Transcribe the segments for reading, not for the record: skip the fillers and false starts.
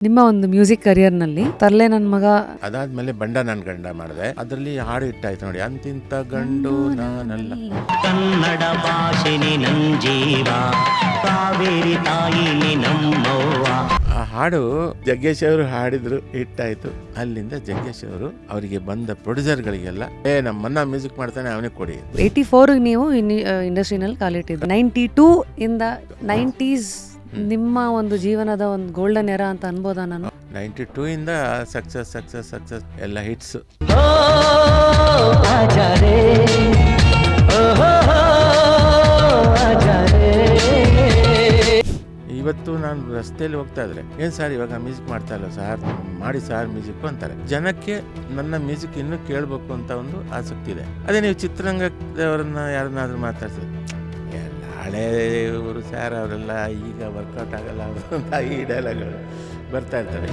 ನಿಮ್ಮ ಒಂದು ಮ್ಯೂಸಿಕ್ ಕರಿಯರ್ನಲ್ಲಿ ತರ್ಲೆ ನನ್ನ ಮಗ ಅದಾದ್ಮೇಲೆ ಬಂಡ ನನ್ನ ಗಂಡ ಮಾಡಿದೆ. ಅದರಲ್ಲಿ ಹಾಡು ಹಿಟ್ಟಾಯ್ತು ನೋಡಿ, ಅಂತಿಂತ ಗಂಡು ನಾನಲ್ಲ. ಕನ್ನಡ ಭಾಷೆ ನಂಜೀವ, ಕಾವೇರಿ ತಾಯಿ ನಮ್ಮವ್ವ. ಆ ಹಾಡು ಜಗ್ಗೇಶ್ ಅವರು ಹಾಡಿದ್ರು, ಹಿಟ್ಟಾಯ್ತು. ಅಲ್ಲಿಂದ ಜಗ್ಗೇಶ್ ಅವರು ಅವರಿಗೆ ಬಂದ ಪ್ರೊಡ್ಯೂಸರ್ಗಳಿಗೆಲ್ಲ ನಮ್ಮನ್ನ ಮ್ಯೂಸಿಕ್ ಮಾಡ್ತಾನೆ, ಅವನಿಗೆ ಕೊಡಿ. 84 ನೀವು ಇಂಡಸ್ಟ್ರಿನಲ್ಲಿ ಕಾಲಿಟ್ಟಿದ್ದು. 92 ಇಂದ 90s ನಿಮ್ಮ ಒಂದು ಜೀವನದ ಒಂದು ಗೋಲ್ಡನ್ ಎರಾ ಅಂತ ಅನ್ಬೋದಾ ನಾನು? 92 ಇಂದ ಸಕ್ಸಸ್ ಎಲ್ಲ ಹಿಟ್ಸ್. ಇವತ್ತು ನಾನು ರಸ್ತೆಯಲ್ಲಿ ಹೋಗ್ತಾ ಇದ್ರೆ, ಏನ್ ಸರ್ ಇವಾಗ ಮ್ಯೂಸಿಕ್ ಮಾಡ್ತಾ ಇಲ್ಲ ಸಾರ್, ಮಾಡಿ ಸಾರ್ ಮ್ಯೂಸಿಕ್ ಅಂತಾರೆ. ಜನಕ್ಕೆ ನನ್ನ ಮ್ಯೂಸಿಕ್ ಇನ್ನೂ ಕೇಳಬೇಕು ಅಂತ ಒಂದು ಆಸಕ್ತಿ ಇದೆ. ಅದೇ ನೀವು ಚಿತ್ರರಂಗದವರನ್ನ ಯಾರನ್ನಾದ್ರೂ ಮಾತಾಡ್ತೀವಿ, ಎಲ್ಲ ಹಳೆ ಇವರು ಸಾರ್ ಅವರೆಲ್ಲ ಈಗ ವರ್ಕೌಟ್ ಆಗಲ್ಲ ಅಂತ ಈ ಡೈಲಾಗ್ಗಳು ಬರ್ತಾ ಇರ್ತವೆ.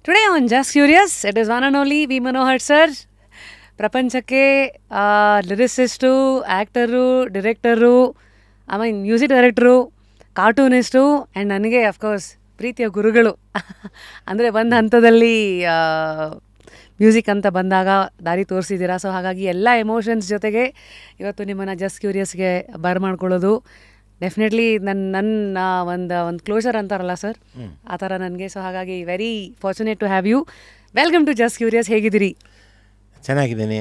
Today on just curious, it is one and only we Manohar sir. ಪ್ರಪಂಚಕ್ಕೆ ಲಿರಿಸಿಸ್ಟು, ಆ್ಯಕ್ಟರು, ಡಿರೆಕ್ಟರು, ಆಮೇಲೆ ಮ್ಯೂಸಿಕ್ ಡೈರೆಕ್ಟರು, ಕಾರ್ಟೂನಿಸ್ಟು ಆ್ಯಂಡ್ ನನಗೆ ಅಫ್ಕೋರ್ಸ್ ಪ್ರೀತಿಯ ಗುರುಗಳು. ಅಂದರೆ ಒಂದು ಹಂತದಲ್ಲಿ ಮ್ಯೂಸಿಕ್ ಅಂತ ಬಂದಾಗ ದಾರಿ ತೋರಿಸಿದ್ದೀರಾ. ಸೊ ಹಾಗಾಗಿ ಎಲ್ಲ ಎಮೋಷನ್ಸ್ ಜೊತೆಗೆ ಇವತ್ತು ನಿಮ್ಮನ್ನು ಜಸ್ಟ್ ಕ್ಯೂರಿಯಸ್ಗೆ ಬರ್ಮಾಡ್ಕೊಳ್ಳೋದು ಡೆಫಿನೆಟ್ಲಿ ನನ್ನ ಒಂದು ಕ್ಲೋಸರ್ ಅಂತಾರಲ್ಲ ಸರ್, ಆ ಥರ ನನಗೆ. ಸೊ ಹಾಗಾಗಿ very fortunate to have you. Welcome to just curious. ಹೇಗಿದ್ದೀರಿ? ಚೆನ್ನಾಗಿದ್ದೀನಿ,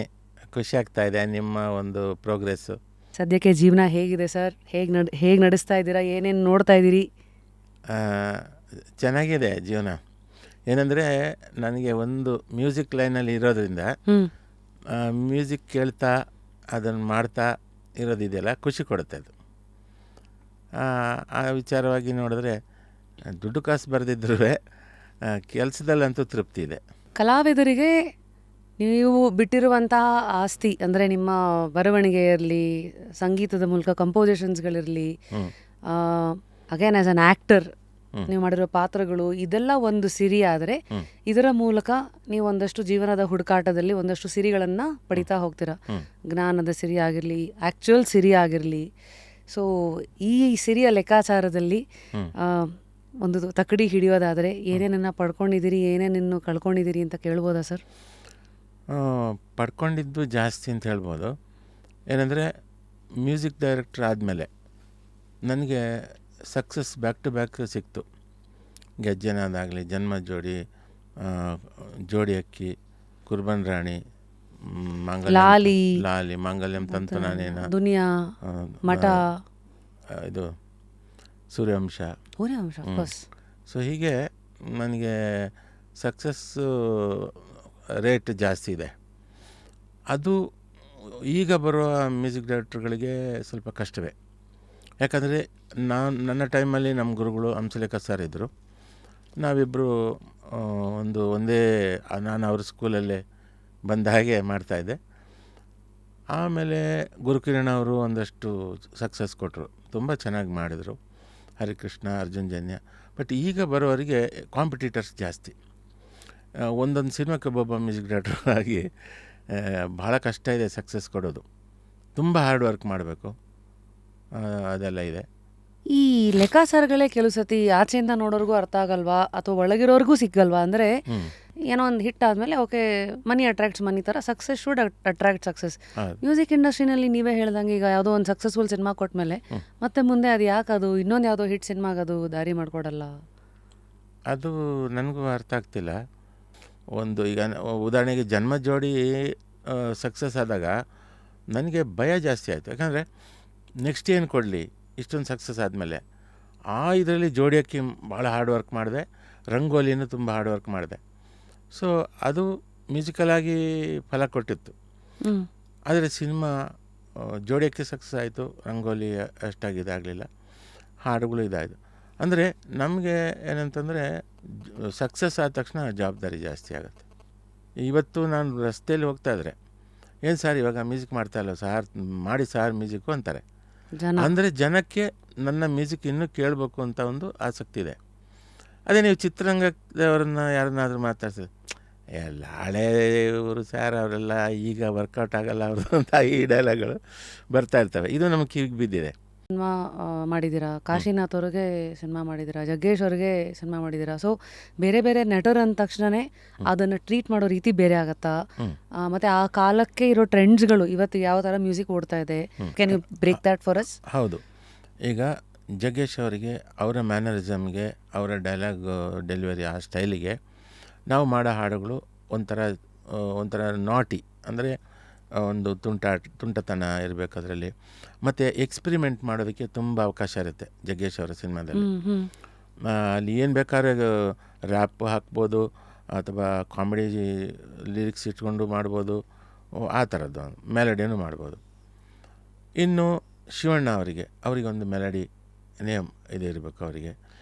ಖುಷಿ ಆಗ್ತಾ ಇದೆ ನಿಮ್ಮ ಒಂದು ಪ್ರೋಗ್ರೆಸ್ಸು. ಸದ್ಯಕ್ಕೆ ಜೀವನ ಹೇಗಿದೆ ಸರ್? ಹೇಗೆ ನಡೆಸ್ತಾ ಇದ್ದೀರಾ? ಏನೇನು ನೋಡ್ತಾ ಇದ್ದೀರಿ? ಚೆನ್ನಾಗಿದೆ ಜೀವನ. ಏನಂದರೆ ನನಗೆ ಒಂದು ಮ್ಯೂಸಿಕ್ ಲೈನಲ್ಲಿ ಇರೋದ್ರಿಂದ ಮ್ಯೂಸಿಕ್ ಕೇಳ್ತಾ ಅದನ್ನು ಮಾಡ್ತಾ ಇರೋದಿದೆಯಲ್ಲ, ಖುಷಿ ಕೊಡುತ್ತೆ ಅದು. ಆ ವಿಚಾರವಾಗಿ ನೋಡಿದ್ರೆ ದುಡ್ಡು ಕಾಸು ಬರೆದಿದ್ರೂ ಕೆಲಸದಲ್ಲಂತೂ ತೃಪ್ತಿ ಇದೆ. ಕಲಾವಿದರಿಗೆ ನೀವು ಬಿಟ್ಟಿರುವಂತಹ ಆಸ್ತಿ ಅಂದರೆ ನಿಮ್ಮ ಬರವಣಿಗೆ ಇರಲಿ, ಸಂಗೀತದ ಮೂಲಕ ಕಂಪೋಸಿಷನ್ಸ್ಗಳಿರಲಿ, ಅಗೇನ್ ಆ್ಯಸ್ ಅನ್ ಆ್ಯಕ್ಟರ್ ನೀವು ಮಾಡಿರೋ ಪಾತ್ರಗಳು, ಇದೆಲ್ಲ ಒಂದು ಸಿರಿ. ಆದರೆ ಇದರ ಮೂಲಕ ನೀವು ಒಂದಷ್ಟು ಜೀವನದ ಹುಡುಕಾಟದಲ್ಲಿ ಒಂದಷ್ಟು ಸಿರಿಗಳನ್ನು ಪಡಿತಾ ಹೋಗ್ತೀರಾ. ಜ್ಞಾನದ ಸಿರಿ ಆಗಿರಲಿ, ಆ್ಯಕ್ಚುಯಲ್ ಸಿರಿ ಆಗಿರಲಿ. ಸೊ ಈ ಸಿರಿಯ ಲೆಕ್ಕಾಚಾರದಲ್ಲಿ ಒಂದು ತಕ್ಕಡಿ ಹಿಡಿಯೋದಾದರೆ ಏನೇನನ್ನು ಪಡ್ಕೊಂಡಿದ್ದೀರಿ, ಏನೇನನ್ನು ಕಳ್ಕೊಂಡಿದ್ದೀರಿ ಅಂತ ಕೇಳ್ಬೋದಾ ಸರ್? ಪಡ್ಕೊಂಡಿದ್ದು ಜಾಸ್ತಿ ಅಂತ ಹೇಳ್ಬೋದು. ಏನಂದರೆ ಮ್ಯೂಸಿಕ್ ಡೈರೆಕ್ಟ್ರ್ ಆದಮೇಲೆ ನನಗೆ ಸಕ್ಸಸ್ ಬ್ಯಾಕ್ ಟು ಬ್ಯಾಕ್ ಸಿಕ್ತು. ಗೆಜ್ಜೆನಾದಾಗಲಿ, ಜನ್ಮ ಜೋಡಿ, ಜೋಡಿ ಅಕ್ಕಿ, ಕುರ್ಬನ್ ರಾಣಿ, ಲಾಲಿ, ಮಾಂಗಲ್ಯಂ ತಂತು ನಾನೇನ, ದುನಿಯಾ, ಮಠ, ಇದು ಸೂರ್ಯವಂಶ. ಸೊ ಹೀಗೆ ನನಗೆ ಸಕ್ಸಸ್ಸು ರೇಟ್ ಜಾಸ್ತಿ ಇದೆ. ಅದು ಈಗ ಬರುವ ಮ್ಯೂಸಿಕ್ ಡೈರೆಕ್ಟ್ರುಗಳಿಗೆ ಸ್ವಲ್ಪ ಕಷ್ಟವೇ. ಯಾಕಂದರೆ ನನ್ನ ಟೈಮಲ್ಲಿ ನಮ್ಮ ಗುರುಗಳು ಹಂಸಲೇಖ ಸರ್ ಇದ್ದರು. ನಾವಿಬ್ಬರು ಒಂದೇ ನಾನು ಅವ್ರ ಸ್ಕೂಲಲ್ಲೇ ಬಂದ ಹಾಗೆ ಮಾಡ್ತಾಯಿದ್ದೆ. ಆಮೇಲೆ ಗುರುಕಿರಣ್ ಅವರು ಒಂದಷ್ಟು ಸಕ್ಸಸ್ ಕೊಟ್ಟರು, ತುಂಬ ಚೆನ್ನಾಗಿ ಮಾಡಿದರು. ಹರಿಕೃಷ್ಣ, ಅರ್ಜುನ್ ಜನ್ಯ. ಬಟ್ ಈಗ ಬರೋವರಿಗೆ ಕಾಂಪಿಟೀಟರ್ಸ್ ಜಾಸ್ತಿ. ಒಂದೊಂದು ಸಿನಿಮಾಕ್ಕೆ ಒಬ್ಬೊಬ್ಬ ಮ್ಯೂಸಿಕ್ ಡೈರೆಕ್ಟ್ರ್ ಆಗಿ ಭಾಳ ಕಷ್ಟ ಇದೆ ಸಕ್ಸಸ್ ಕೊಡೋದು. ತುಂಬ ಹಾರ್ಡ್ ವರ್ಕ್ ಮಾಡಬೇಕು, ಅದೆಲ್ಲ ಇದೆ. ಈ ಲೆಕ್ಕಾಚಾರಗಳೇ ಕೆಲವು ಸತಿ ಆಚೆಯಿಂದ ನೋಡೋರ್ಗೂ ಅರ್ಥ ಆಗಲ್ವಾ, ಅಥವಾ ಒಳಗಿರೋರ್ಗೂ ಸಿಗಲ್ವಾ? ಅಂದರೆ ಏನೋ ಒಂದು ಹಿಟ್ ಆದಮೇಲೆ ಓಕೆ, ಮನಿ ಅಟ್ರಾಕ್ಟ್ಸ್ ಮನಿ ಥರ success should attract success. Music ಇಂಡಸ್ಟ್ರಿನಲ್ಲಿ ನೀವೇ ಹೇಳ್ದಂಗೆ ಈಗ ಯಾವುದೋ ಒಂದು ಸಕ್ಸಸ್ಫುಲ್ ಸಿನಿಮಾ ಕೊಟ್ಮೇಲೆ ಮತ್ತೆ ಮುಂದೆ ಅದು ಯಾಕೆ ಅದು ಇನ್ನೊಂದು ಯಾವುದೋ ಹಿಟ್ ಸಿನಿಮಾಗದು ದಾರಿ ಮಾಡಿಕೊಡಲ್ಲ? ಅದು ನನಗೂ ಅರ್ಥ ಆಗ್ತಿಲ್ಲ. ಒಂದು ಈಗ ಉದಾಹರಣೆಗೆ ಜನ್ಮ ಜೋಡಿ ಸಕ್ಸಸ್ ಆದಾಗ ನನಗೆ ಭಯ ಜಾಸ್ತಿ ಆಯಿತು. ಯಾಕಂದರೆ ನೆಕ್ಸ್ಟ್ ಏನು ಕೊಡಲಿ ಇಷ್ಟೊಂದು ಸಕ್ಸಸ್ ಆದಮೇಲೆ. ಇದರಲ್ಲಿ ಜೋಡಿಯಕ್ಕೆ ಭಾಳ ಹಾರ್ಡ್ ವರ್ಕ್ ಮಾಡಿದೆ, ರಂಗೋಲಿನೂ ತುಂಬ ಹಾರ್ಡ್ ವರ್ಕ್ ಮಾಡಿದೆ. ಸೊ ಅದು ಮ್ಯೂಸಿಕಲಾಗಿ ಫಲ ಕೊಟ್ಟಿತ್ತು. ಆದರೆ ಸಿನಿಮಾ ಜೋಡಿಯಕ್ಕೆ ಸಕ್ಸಸ್ ಆಯಿತು, ರಂಗೋಲಿ ಅಷ್ಟಾಗಿದೆ ಆಗಲಿಲ್ಲ, ಹಾಡುಗಳು ಇದಾಯಿತು. ಅಂದರೆ ನಮಗೆ ಏನಂತಂದರೆ ಸಕ್ಸಸ್ ಆದ ತಕ್ಷಣ ಜವಾಬ್ದಾರಿ ಜಾಸ್ತಿ ಆಗುತ್ತೆ. ಇವತ್ತು ನಾನು ರಸ್ತೆಯಲ್ಲಿ ಹೋಗ್ತಾಯಿದ್ರೆ ಏನು ಸರ್ ಇವಾಗ ಮ್ಯೂಸಿಕ್ ಮಾಡ್ತಾ ಇಲ್ಲ ಸಾರ್, ಮಾಡಿ ಸಾರ್ ಮ್ಯೂಸಿಕ್ಕು ಅಂತಾರೆ. ಜನ ಅಂದರೆ ಜನಕ್ಕೆ ನನ್ನ ಮ್ಯೂಸಿಕ್ ಇನ್ನೂ ಕೇಳಬೇಕು ಅಂತ ಒಂದು ಆಸಕ್ತಿ ಇದೆ. ಅದೇ ನೀವು ಚಿತ್ರರಂಗದವ್ರನ್ನ ಯಾರನ್ನಾದರೂ ಮಾತಾಡ್ಸಿದ್ರೆ, ಎಲ್ಲ ಹಳೇ ಇವರು ಸರ್ ಅವರೆಲ್ಲ ಈಗ ವರ್ಕೌಟ್ ಆಗಲ್ಲ ಅವ್ರದ್ದು ಅಂತ ಈ ಡೈಲಾಗ್ಗಳು ಬರ್ತಾ ಇರ್ತವೆ. ಇದು ನಮಗೆ ಕಿವಿಗೆ ಬಿದ್ದಿದೆ. ಸಿನಿಮಾ ಮಾಡಿದ್ದೀರಾ, ಕಾಶಿನಾಥ್ ಅವ್ರಿಗೆ ಸಿನಿಮಾ ಮಾಡಿದ್ದೀರಾ, ಜಗ್ಗೇಶ್ ಅವ್ರಿಗೆ ಸಿನಿಮಾ ಮಾಡಿದ್ದೀರಾ. ಸೊ ಬೇರೆ ಬೇರೆ ನಟರು ಅಂದ ತಕ್ಷಣನೇ ಅದನ್ನು ಟ್ರೀಟ್ ಮಾಡೋ ರೀತಿ ಬೇರೆ ಆಗತ್ತಾ? ಮತ್ತು ಆ ಕಾಲಕ್ಕೆ ಇರೋ ಟ್ರೆಂಡ್ಸ್ಗಳು ಇವತ್ತು ಯಾವ ಥರ ಮ್ಯೂಸಿಕ್ ಓಡ್ತಾ ಇದೆ, can you break that for us? ಹೌದು. ಈಗ ಜಗ್ಗೇಶ್ ಅವರಿಗೆ ಅವರ ಮ್ಯಾನರಿಸಮ್ಗೆ, ಅವರ ಡೈಲಾಗ್ ಡೆಲಿವರಿ ಆ ಸ್ಟೈಲಿಗೆ ನಾವು ಮಾಡೋ ಹಾಡುಗಳು ಒಂಥರ ನಾಟಿ, ಅಂದರೆ ಒಂದು ತುಂಟತನ ಇರಬೇಕು ಅದರಲ್ಲಿ. ಮತ್ತು ಎಕ್ಸ್ಪರಿಮೆಂಟ್ ಮಾಡೋದಕ್ಕೆ ತುಂಬ ಅವಕಾಶ ಇರುತ್ತೆ ಜಗ್ಗೇಶ್ ಅವರ ಸಿನಿಮಾದಲ್ಲಿ. ಅಲ್ಲಿ ಏನು ಬೇಕಾದ್ರೆ ರ್ಯಾಪ್ ಹಾಕ್ಬೋದು ಅಥವಾ ಕಾಮಿಡಿ ಲಿರಿಕ್ಸ್ ಇಟ್ಕೊಂಡು ಮಾಡ್ಬೋದು, ಆ ಥರದ್ದು ಮೆಲಡಿನೂ ಮಾಡ್ಬೋದು. ಇನ್ನು ಶಿವಣ್ಣ ಅವರಿಗೊಂದು ಮೆಲಡಿ ನೇಮ್ ಇದು ಇರಬೇಕು ಅವರಿಗೆ,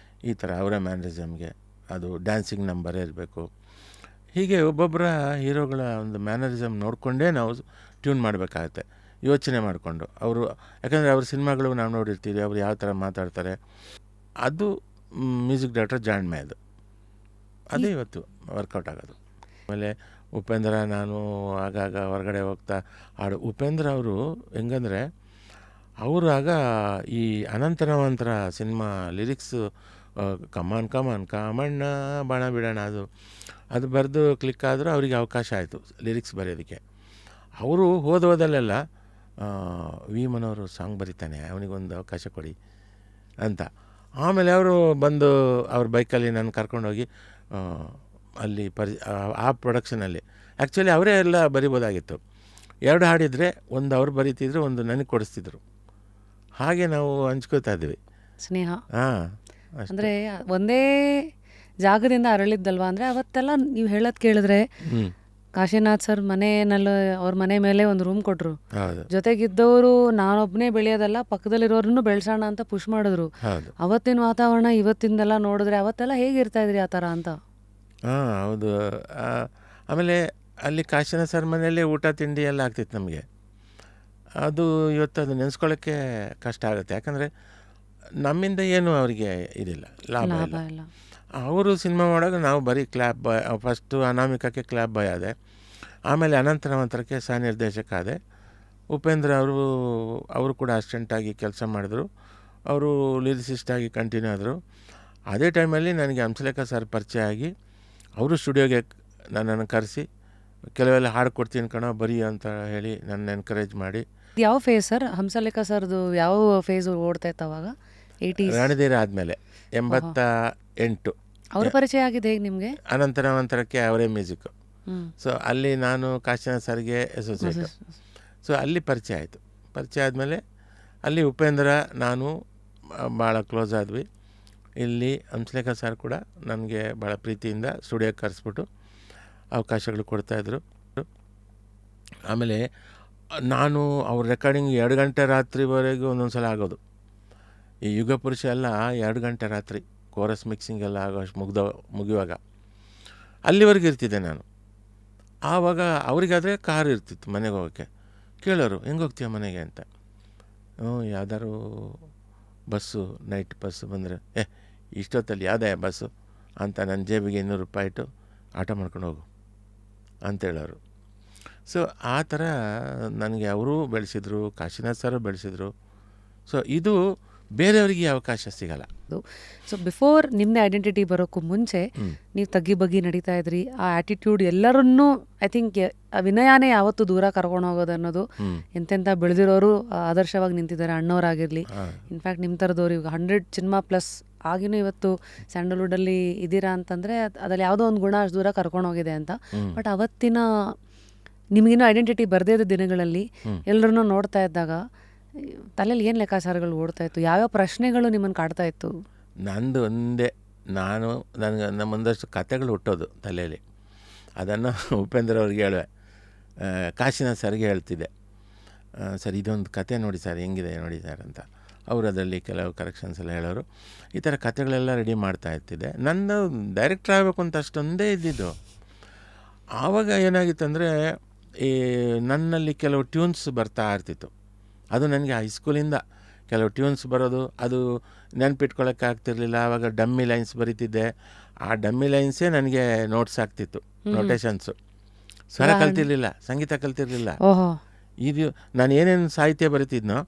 ಈ ಥರ ಅವರ ಮ್ಯಾನರಿಸಮ್ಗೆ ಅದು ಡ್ಯಾನ್ಸಿಂಗ್ ನಂಬರೇ ಇರಬೇಕು. ಹೀಗೆ ಒಬ್ಬೊಬ್ಬರ ಹೀರೋಗಳ ಒಂದು ಮ್ಯಾನರಿಸಮ್ ನೋಡಿಕೊಂಡೇ ನಾವು ಟ್ಯೂನ್ ಮಾಡಬೇಕಾಗತ್ತೆ, ಯೋಚನೆ ಮಾಡಿಕೊಂಡು. ಯಾಕಂದರೆ ಅವ್ರ ಸಿನಿಮಾಗಳು ನಾವು ನೋಡಿರ್ತೀವಿ, ಅವ್ರು ಯಾವ ಥರ ಮಾತಾಡ್ತಾರೆ, ಅದು ಮ್ಯೂಸಿಕ್ ಡೈರೆಕ್ಟರ್ ಜಾಣ್ಮೆ. ಅದೇ ಇವತ್ತು ವರ್ಕೌಟ್ ಆಗೋದು. ಆಮೇಲೆ ಉಪೇಂದ್ರ, ನಾನು ಆಗಾಗ ಹೊರಗಡೆ ಹೋಗ್ತಾ ಉಪೇಂದ್ರ ಅವರು ಹೆಂಗಂದರೆ, ಅವರು ಆಗ ಈ ಅನಂತನವಂತರ ಸಿನಿಮಾ ಲಿರಿಕ್ಸು ಕಮಾನ್ ಕಾಮಣ್ಣ ಬಾಣ ಬಿಡೋಣ ಅದು ಬರೆದು ಕ್ಲಿಕ್ ಆದರೂ ಅವರಿಗೆ ಅವಕಾಶ ಆಯಿತು ಲಿರಿಕ್ಸ್ ಬರೆಯೋದಕ್ಕೆ. ಅವರು ಹೋದಲ್ಲೆಲ್ಲ ವಿ ಮನೋರು ಸಾಂಗ್ ಬರೀತಾನೆ, ಅವನಿಗೊಂದು ಅವಕಾಶ ಕೊಡಿ ಅಂತ. ಆಮೇಲೆ ಅವರು ಬಂದು ಅವ್ರ ಬೈಕಲ್ಲಿ ನಾನು ಕರ್ಕೊಂಡೋಗಿ ಅಲ್ಲಿ ಆ ಪ್ರೊಡಕ್ಷನಲ್ಲಿ ಆ್ಯಕ್ಚುಲಿ ಅವರೇ ಎಲ್ಲ ಬರಿಬೋದಾಗಿತ್ತು. 2 ಹಾಡಿದರೆ ಒಂದು ಅವ್ರು ಬರೀತಿದ್ರು, ಒಂದು ನನಗೆ ಕೊಡಿಸ್ತಿದ್ರು. ಹಾಗೆ ನಾವು ಹಂಚ್ಕೋತಾ ಇದ್ವಿ ಸ್ನೇಹ. ಹಾಂ, ಅಂದರೆ ಒಂದೇ ಜಾಗದಿಂದ ಅರಳಿದ್ದಲ್ವಾ? ಅಂದರೆ ಅವತ್ತೆಲ್ಲ ನೀವು ಹೇಳೋದು ಕೇಳಿದ್ರೆ ಕಾಶಿನಾಥ್ ಸರ್ ಅವ್ರ ಮನೆ ಮೇಲೆ ಒಂದು ರೂಮ್ ಕೊಟ್ಟರು, ಜೊತೆಗಿದ್ದವರು ನಾನೊಬ್ಬನೇ ಬೆಳೆಯೋದಲ್ಲ ಪಕ್ಕದಲ್ಲಿರೋರನ್ನು ಬೆಳೆಸೋಣ ಅಂತ ಪುಷ್ ಮಾಡಿದ್ರು. ಅವತ್ತಿನ ವಾತಾವರಣ ಇವತ್ತಿಂದೆಲ್ಲ ನೋಡಿದ್ರೆ ಅವತ್ತೆಲ್ಲ ಹೇಗಿರ್ತಾ ಇದ್ರಿ ಆ ಥರ ಅಂತ? ಹಾಂ, ಹೌದು. ಆಮೇಲೆ ಅಲ್ಲಿ ಕಾಶಿನಾಥ್ ಸರ್ ಮನೆಯಲ್ಲೇ ಊಟ ತಿಂಡಿ ಎಲ್ಲ ಆಗ್ತಿತ್ತು ನಮಗೆ. ಅದು ಇವತ್ತು ಅದು ನೆನೆಸ್ಕೊಳ್ಳೋಕ್ಕೆ ಕಷ್ಟ ಆಗುತ್ತೆ. ಯಾಕಂದರೆ ನಮ್ಮಿಂದ ಏನು ಅವರಿಗೆ ಇದಿಲ್ಲ, ಲಾಭ ಇಲ್ಲ. ಅವರು ಸಿನಿಮಾ ಮಾಡುವಾಗ ನಾವು ಬರೀ ಕ್ಲಾಪ್ ಬಾಯ್. ಫಸ್ಟು ಅನಾಮಿಕಕ್ಕೆ ಕ್ಲಾಪ್ ಬಾಯ್ ಆದೆ, ಆಮೇಲೆ ಅನಂತನವಂತರಕ್ಕೆ ಸಹ ನಿರ್ದೇಶಕ ಆದೆ. ಉಪೇಂದ್ರ ಅವರು ಕೂಡ ಅಸಿಸ್ಟೆಂಟಾಗಿ ಕೆಲಸ ಮಾಡಿದ್ರು, ಅವರು ಲಿರಿಸಿಸ್ಟಾಗಿ ಕಂಟಿನ್ಯೂ ಆದರು. ಅದೇ ಟೈಮಲ್ಲಿ ನನಗೆ ಹಂಸಲೇಖ ಸರ್ ಪರಿಚಯ ಆಗಿ ಅವರು ಸ್ಟುಡಿಯೋಗೆ ನನ್ನನ್ನು ಕರೆಸಿ ಕೆಲವೆಲ್ಲ ಹಾಡು ಕೊಡ್ತೀನಿ ಕಣೋ ಬರೀ ಅಂತ ಹೇಳಿ ನನ್ನ ಎನ್ಕರೇಜ್ ಮಾಡಿ. ಯಾವ ಫೇಸ್ ಸರ್ ಹಂಸಲೇಖ ಸರ್ದು? ಯಾವ ಫೇಸ್ ಓಡ್ತಾ ಇತ್ತು ಅವಾಗ? 80s ರಣಧೀರ ಆದಮೇಲೆ 88. ಅವ್ರ ಪರಿಚಯ ಆಗಿದೆ ಹೇಗೆ ನಿಮಗೆ? ಅನಂತನವಂತರಕ್ಕೆ ಅವರೇ ಮ್ಯೂಸಿಕ್ಕು. ಸೊ ಅಲ್ಲಿ ನಾನು ಕಾಶಿನಾಥ್ ಸರ್ಗೆ ಅಸೋಸಿಯೇಟು. ಸೊ ಅಲ್ಲಿ ಪರಿಚಯ ಆಯಿತು. ಪರಿಚಯ ಆದಮೇಲೆ ಅಲ್ಲಿ ಉಪೇಂದ್ರ ನಾನು ಭಾಳ ಕ್ಲೋಸ್ ಆದ್ವಿ. ಇಲ್ಲಿ ಹಂಸಲೇಖ ಸರ್ ಕೂಡ ನನಗೆ ಭಾಳ ಪ್ರೀತಿಯಿಂದ ಸ್ಟುಡಿಯೋಕ್ಕೆ ಕರೆಸ್ಬಿಟ್ಟು ಅವಕಾಶಗಳು ಕೊಡ್ತಾಯಿದ್ರು. ಆಮೇಲೆ ನಾನು ಅವ್ರ ರೆಕಾರ್ಡಿಂಗ್ 2 ಗಂಟೆ ರಾತ್ರಿವರೆಗೂ ಒಂದೊಂದು ಸಲ ಆಗೋದು. ಈ ಯುಗ ಪುರುಷ ಎಲ್ಲ 2 ಗಂಟೆ ರಾತ್ರಿ ಕೋರಸ್ ಮಿಕ್ಸಿಂಗ್ ಎಲ್ಲ ಆಗೋ ಅಷ್ಟು ಮುಗಿಯುವಾಗ ಅಲ್ಲಿವರೆಗೆ ಇರ್ತಿದ್ದೆ ನಾನು. ಆವಾಗ ಅವರಿಗಾದರೆ ಕಾರ್ ಇರ್ತಿತ್ತು ಮನೆಗೆ ಹೋಗೋಕ್ಕೆ. ಕೇಳೋರು ಹೆಂಗೆ ಹೋಗ್ತೀಯ ಮನೆಗೆ ಅಂತ. ಯಾವ್ದಾದ್ರು ಬಸ್ಸು, ನೈಟ್ ಬಸ್ಸು ಬಂದರೆ ಇಷ್ಟೊತ್ತಲ್ಲಿ ಯಾವುದೇ ಬಸ್ಸು ಅಂತ ನನ್ನ ಜೇಬಿಗೆ 200 ರೂಪಾಯಿ ಇಟ್ಟು ಆಟೋ ಮಾಡ್ಕೊಂಡು ಹೋಗು ಅಂತೇಳೋರು. ಸೊ ಆ ಥರ ನನಗೆ ಅವರು ಬೆಳೆಸಿದ್ರು, ಕಾಶಿನಾಥ್ ಸರ್ ಬೆಳೆಸಿದ್ರು. ಸೊ ಇದು ಬೇರೆಯವರಿಗೆ ಅವಕಾಶ ಸಿಗಲ್ಲ. ಸೊ ಬಿಫೋರ್ ನಿಮ್ಮದೇ ಐಡೆಂಟಿಟಿ ಬರೋಕ್ಕೂ ಮುಂಚೆ ನೀವು ತಗ್ಗಿ ಬಗ್ಗಿ ನಡೀತಾ ಇದ್ರಿ. ಆ ಆ್ಯಟಿಟ್ಯೂಡ್ ಎಲ್ಲರನ್ನೂ ಐ ಥಿಂಕ್ ವಿನಯನೇ ಯಾವತ್ತೂ ದೂರ ಕರ್ಕೊಂಡು ಹೋಗೋದು ಅನ್ನೋದು. ಎಂತೆಂಥ ಬೆಳೆದಿರೋರು ಆದರ್ಶವಾಗಿ ನಿಂತಿದ್ದಾರೆ, ಅಣ್ಣವರಾಗಿರಲಿ. ಇನ್ಫ್ಯಾಕ್ಟ್ ನಿಮ್ಮ ಥರದವ್ರು ಇವಾಗ 100 ಸಿನಿಮಾ ಪ್ಲಸ್ ಆಗಿನೂ ಇವತ್ತು ಸ್ಯಾಂಡಲ್ವುಡಲ್ಲಿ ಇದ್ದೀರಾ ಅಂತಂದರೆ ಅದ್ರಲ್ಲಿ ಯಾವುದೋ ಒಂದು ಗುಣ ಅಷ್ಟು ದೂರ ಕರ್ಕೊಂಡು ಹೋಗಿದೆ ಅಂತ. ಬಟ್ ಅವತ್ತಿನ ನಿಮಗಿನ್ನೂ ಐಡೆಂಟಿಟಿ ಬರದೇ ಇದ್ದ ದಿನಗಳಲ್ಲಿ ಎಲ್ಲರನ್ನೂ ನೋಡ್ತಾ ಇದ್ದಾಗ ತಲೆಯಲ್ಲಿ ಏನು ಲೆಕ್ಕಾಚಾರಗಳು ಓಡ್ತಾ ಇತ್ತು? ಯಾವ್ಯಾವ ಪ್ರಶ್ನೆಗಳು ನಿಮ್ಮನ್ನು ಕಾಡ್ತಾ ಇತ್ತು? ನಂದು ಒಂದೇ, ನನಗೆ ಒಂದಷ್ಟು ಕತೆಗಳು ಹುಟ್ಟೋದು ತಲೆಯಲ್ಲಿ. ಅದನ್ನು ಉಪೇಂದ್ರ ಅವ್ರಿಗೆ ಹೇಳುವೆ, ಕಾಶಿನಾಥ್ ಸರ್ಗೆ ಹೇಳ್ತಿದ್ದೆ, ಸರ್ ಇದೊಂದು ಕತೆ ನೋಡಿ ಸರ್ ಹೆಂಗಿದೆ ನೋಡಿ ಸರ್ ಅಂತ. ಅವರು ಅದರಲ್ಲಿ ಕೆಲವು ಕರೆಕ್ಷನ್ಸ್ ಎಲ್ಲ ಹೇಳೋರು. ಈ ಥರ ಕತೆಗಳೆಲ್ಲ ರೆಡಿ ಮಾಡ್ತಾ ಇರ್ತಿದ್ದೆ. ನನ್ನ ಡೈರೆಕ್ಟ್ರ್ ಆಗಬೇಕು ಅಂತ ಅಷ್ಟೊಂದೇ ಇದ್ದಿದ್ದು. ಆವಾಗ ಏನಾಗಿತ್ತಂದರೆ ಈ ನನ್ನಲ್ಲಿ ಕೆಲವು ಟ್ಯೂನ್ಸ್ ಬರ್ತಾ ಇರ್ತಿತ್ತು. ಅದು ನನಗೆ ಹೈಸ್ಕೂಲಿಂದ ಕೆಲವು ಟ್ಯೂನ್ಸ್ ಬರೋದು, ಅದು ನೆನಪಿಟ್ಕೊಳ್ಳೋಕ್ಕೆ ಆಗ್ತಿರ್ಲಿಲ್ಲ. ಆವಾಗ ಡಮ್ಮಿ ಲೈನ್ಸ್ ಬರೀತಿದ್ದೆ. ಆ ಡಮ್ಮಿ ಲೈನ್ಸೇ ನನಗೆ ನೋಟ್ಸ್ ಆಗ್ತಿತ್ತು, ನೊಟೇಷನ್ಸು. ಸ್ವರ ಕಲ್ತಿರ್ಲಿಲ್ಲ, ಸಂಗೀತ ಕಲ್ತಿರ್ಲಿಲ್ಲ. ಓಹೋ, ಇದು ನಾನು ಏನೇನು ಸಾಹಿತ್ಯ ಬರೀತಿದ್ನೋ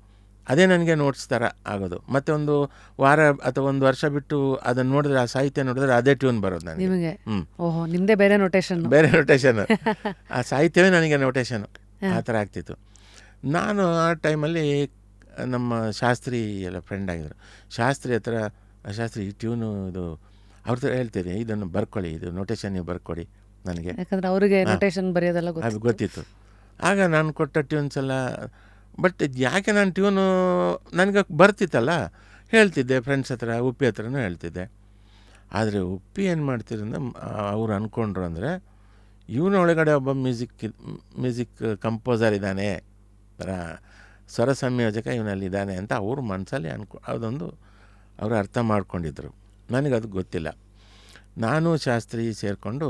ಅದೇ ನನಗೆ ನೋಟ್ಸ್ ಥರ ಆಗೋದು. ಮತ್ತು ಒಂದು ವಾರ ಅಥವಾ ಒಂದು ವರ್ಷ ಬಿಟ್ಟು ಅದನ್ನು ನೋಡಿದ್ರೆ, ಆ ಸಾಹಿತ್ಯ ನೋಡಿದ್ರೆ ಅದೇ ಟ್ಯೂನ್ ಬರೋದು ನನಗೆ. ನಿಮಗೆ ಓಹೋ, ನಿಮ್ಮದೇ ಬೇರೆ ನೊಟೇಷನ್. ಬೇರೆ ನೊಟೇಷನ್, ಆ ಸಾಹಿತ್ಯವೇ ನನಗೆ ನೊಟೇಷನು, ಆ ಥರ ಆಗ್ತಿತ್ತು. ನಾನು ಆ ಟೈಮಲ್ಲಿ ನಮ್ಮ ಶಾಸ್ತ್ರಿ ಎಲ್ಲ ಫ್ರೆಂಡ್ ಆಗಿದ್ರು. ಶಾಸ್ತ್ರಿ ಹತ್ರ, ಶಾಸ್ತ್ರಿ ಈ ಟ್ಯೂನು ಇದು ಅವ್ರ ಹತ್ರ ಹೇಳ್ತೀನಿ, ಇದನ್ನು ಬರ್ಕೊಳ್ಳಿ, ಇದು ನೊಟೇಷನ್ ನೀವು ಬರ್ಕೊಡಿ ನನಗೆ, ಯಾಕಂದ್ರೆ ಅವರಿಗೆ ನೊಟೇಷನ್ ಬರೆಯೋದೆಲ್ಲ ಅದು ಗೊತ್ತಿತ್ತು. ಆಗ ನಾನು ಕೊಟ್ಟ ಟ್ಯೂನ್ಸ್ ಎಲ್ಲ, ಬಟ್ ಯಾಕೆ ನಾನು ಟ್ಯೂನು ನನಗೆ ಬರ್ತಿತ್ತಲ್ಲ, ಹೇಳ್ತಿದ್ದೆ ಫ್ರೆಂಡ್ಸ್ ಹತ್ರ, ಉಪ್ಪಿ ಹತ್ರನೂ ಹೇಳ್ತಿದ್ದೆ. ಆದರೆ ಉಪ್ಪಿ ಏನು ಮಾಡ್ತಿರಂದ್ರೆ, ಅವ್ರು ಅಂದ್ಕೊಂಡ್ರು ಅಂದರೆ ಇವನ ಒಳಗಡೆ ಒಬ್ಬ ಮ್ಯೂಸಿಕ್ ಕಂಪೋಸರ್ ಇದ್ದಾನೆ, ಸ್ವರ ಸಂಯೋಜಕ ಇವನಲ್ಲಿದ್ದಾನೆ ಅಂತ ಅವ್ರ ಮನಸ್ಸಲ್ಲಿ ಅದೊಂದು ಅವರು ಅರ್ಥ ಮಾಡ್ಕೊಂಡಿದ್ರು. ನನಗದು ಗೊತ್ತಿಲ್ಲ. ನಾನು ಶಾಸ್ತ್ರಿ ಸೇರಿಕೊಂಡು,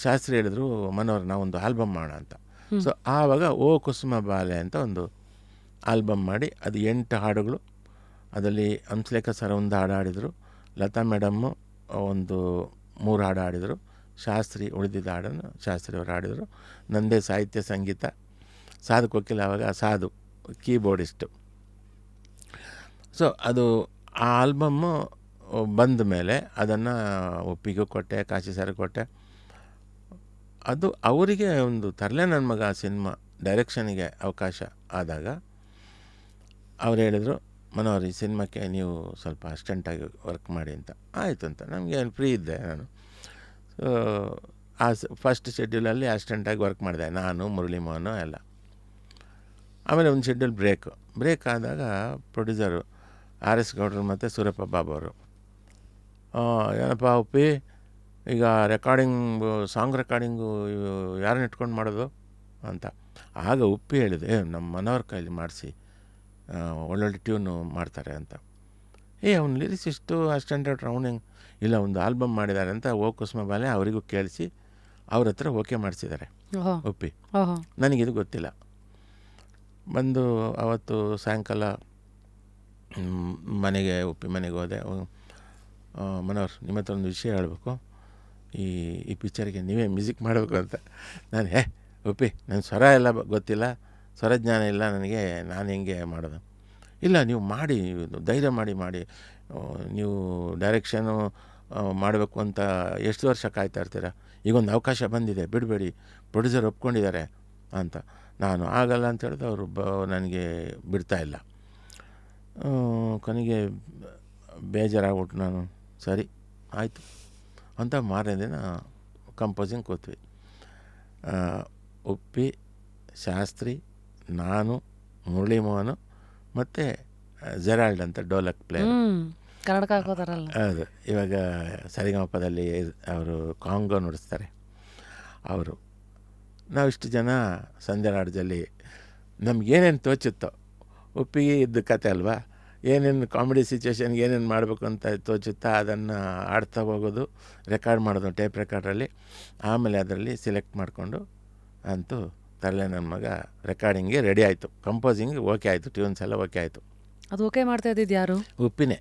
ಶಾಸ್ತ್ರಿ ಹೇಳಿದ್ರು, ಮನೋಹರ್ ನಾವೊಂದು ಆಲ್ಬಮ್ ಮಾಡೋಣ ಅಂತ. ಸೊ ಆವಾಗ ಓ ಕುಸುಮ ಬಾಲೆ ಅಂತ ಒಂದು ಆಲ್ಬಮ್ ಮಾಡಿ, ಅದು 8 ಹಾಡುಗಳು. ಅದರಲ್ಲಿ ಹಂಸಲೇಖ ಸರ್ ಒಂದು ಹಾಡು ಹಾಡಿದರು, ಲತಾ ಮೇಡಮ್ಮು ಒಂದು 3 ಹಾಡು ಹಾಡಿದರು, ಶಾಸ್ತ್ರಿ ಉಳಿದಿದ್ದ ಹಾಡನ್ನು ಶಾಸ್ತ್ರಿ ಅವರು ಹಾಡಿದರು, ನಂದೇ ಸಾಹಿತ್ಯ ಸಂಗೀತ, ಸಾಧು ಕೋಕಿಲ ಆವಾಗ ಸಾಧು ಕೀಬೋರ್ಡಿಸ್ಟು. ಸೊ ಅದು ಆ ಆಲ್ಬಮ್ಮು ಬಂದ ಮೇಲೆ ಅದನ್ನು ಒಪ್ಪಿಗೂ ಕೊಟ್ಟೆ, ಕಾಶಿ ಸರ್ ಕೊಟ್ಟೆ. ಅದು ಅವರಿಗೆ ಒಂದು ತರಲೆ ನನ್ನ ಮಗ ಸಿನಿಮಾ ಡೈರೆಕ್ಷನಿಗೆ ಅವಕಾಶ ಆದಾಗ ಅವ್ರು ಹೇಳಿದರು, ಮನೋಹರ್ ಈ ಸಿನಿಮಾಕ್ಕೆ ನೀವು ಸ್ವಲ್ಪ ಅಸಿಸ್ಟೆಂಟಾಗಿ ವರ್ಕ್ ಮಾಡಿ ಅಂತ. ಆಯಿತು ಅಂತ, ನಮಗೆ ಫ್ರೀ ಇದ್ದೆ ನಾನು. ಸೊ ಆ ಫಸ್ಟ್ ಶೆಡ್ಯೂಲಲ್ಲಿ ಅಸಿಸ್ಟೆಂಟಾಗಿ ವರ್ಕ್ ಮಾಡಿದೆ ನಾನು, ಮುರಳಿ ಮೋಹನ್ ಎಲ್ಲ. ಆಮೇಲೆ ಒಂದು ಶೆಡ್ಯೂಲ್ ಬ್ರೇಕ್ ಆದಾಗ ಪ್ರೊಡ್ಯೂಸರು RS ಗೌಡ್ರು ಮತ್ತು ಸೂರಪ್ಪ ಬಾಬು ಅವರು, ಏನಪ್ಪ ಉಪ್ಪಿ, ಈಗ ಸಾಂಗ್ ರೆಕಾರ್ಡಿಂಗು ಯಾರನ್ನ ಇಟ್ಕೊಂಡು ಮಾಡೋದು ಅಂತ. ಆಗ ಉಪ್ಪಿ ಹೇಳಿದೆ, ನಮ್ಮ ಮನೋಹರ್ ಕೈಲಿ ಮಾಡಿಸಿ, ಒಳ್ಳೊಳ್ಳೆ ಟ್ಯೂನು ಮಾಡ್ತಾರೆ ಅಂತ. ಅವ್ನು ಲಿರಿಸಿಸ್ಟು ಅಸಿಸ್ಟೆಂಟ್ ಡೈರೆಕ್ಟರ್ ಅವನು ಹೆಂಗೆ, ಇಲ್ಲ ಒಂದು ಆಲ್ಬಮ್ ಮಾಡಿದ್ದಾರೆ ಅಂತ ಓ ಕುಸುಮ ಬಾಲೆ ಅವರಿಗೂ ಕೇಳಿಸಿ ಅವ್ರ ಹತ್ರ ಓಕೆ ಮಾಡಿಸಿದ್ದಾರೆ ಉಪ್ಪಿ. ನನಗಿದು ಗೊತ್ತಿಲ್ಲ. ಬಂದು ಅವತ್ತು ಸಾಯಂಕಾಲ ಉಪ್ಪಿ ಮನೆಗೆ ಹೋದೆ. ಮನೋಹರ್, ನಿಮ್ಮ ಹತ್ರ ಒಂದು ವಿಷಯ ಹೇಳಬೇಕು, ಈ ಪಿಕ್ಚರಿಗೆ ನೀವೇ ಮ್ಯೂಸಿಕ್ ಮಾಡಬೇಕು ಅಂತ. ನಾನು ಉಪ್ಪಿ, ನನ್ನ ಸ್ವರ ಎಲ್ಲ ಗೊತ್ತಿಲ್ಲ, ಸ್ವರಜ್ಞಾನ ಇಲ್ಲ ನನಗೆ, ನಾನು ಹೆಂಗೆ ಮಾಡೋದು? ಇಲ್ಲ, ನೀವು ಮಾಡಿ, ಧೈರ್ಯ ಮಾಡಿ, ನೀವು ಡೈರೆಕ್ಷನು ಮಾಡಬೇಕು ಅಂತ ಎಷ್ಟು ವರ್ಷ ಕಾಯ್ತಾ ಇರ್ತೀರ, ಈಗೊಂದು ಅವಕಾಶ ಬಂದಿದೆ, ಬಿಡಬೇಡಿ, ಪ್ರೊಡ್ಯೂಸರ್ ಒಪ್ಕೊಂಡಿದ್ದಾರೆ ಅಂತ. ನಾನು ಆಗಲ್ಲ ಅಂತ ಹೇಳಿದ್ರೆ ಅವರು ನನಗೆ ಬಿಡ್ತಾಯಿಲ್ಲ. ಕೊನೆಗೆ ಬೇಜಾರಾಗ್ಬಿಟ್ಟು ನಾನು, ಸರಿ ಆಯಿತು ಅಂತ ಮಾರನೇ ದಿನ ಕಂಪೋಸಿಂಗ್ ಕೂತ್ವಿ. ಉಪ್ಪಿ, ಶಾಸ್ತ್ರಿ, ನಾನು, ಮುರಳಿ ಮೋಹನ್ ಮತ್ತು ಜೆರಾಲ್ಡ್ ಅಂತ ಡೋಲಕ್ ಪ್ಲೇಯರ್, ಕನ್ನಡಕ ಹಾಕೋತಾರಲ್ಲ, ಹೌದು, ಇವಾಗ ಸರಿಗಮಪದಲ್ಲಿ ಅವರು ಕಾಂಗೋ ನುಡಿಸ್ತಾರೆ ಅವರು. ನಾವಿಷ್ಟು ಜನ ಸಂಧ್ಯಾ ರಾಜ್ಯದಲ್ಲಿ ನಮಗೇನೇನು ತೋಚುತ್ತೋ, ಉಪ್ಪಿಗೆ ಇದ್ದ ಕತೆ ಅಲ್ವಾ, ಏನೇನು ಕಾಮಿಡಿ ಸಿಚುವೇಶನ್ಗೆ ಏನೇನು ಮಾಡಬೇಕು ಅಂತ ತೋಚುತ್ತಾ ಅದನ್ನು ಆಡ್ತಾ ಹೋಗೋದು, ರೆಕಾರ್ಡ್ ಮಾಡೋದು ಟೇಪ್ ರೆಕಾರ್ಡ್ರಲ್ಲಿ. ಆಮೇಲೆ ಅದರಲ್ಲಿ ಸೆಲೆಕ್ಟ್ ಮಾಡಿಕೊಂಡು ಅಂತೂ ತರಲೆ ನನ್ನ ಮಗ ರೆಕಾರ್ಡಿಂಗ್ಗೆ ರೆಡಿ ಆಯಿತು, ಕಂಪೋಸಿಂಗ್ ಓಕೆ ಆಯಿತು, ಟ್ಯೂನ್ಸ್ ಎಲ್ಲ ಓಕೆ ಆಯಿತು. ಅದು ಓಕೆ ಮಾಡ್ತಾ ಇದ್ದಿದ್ದು ಯಾರು? ಉಪ್ಪಿನೇ.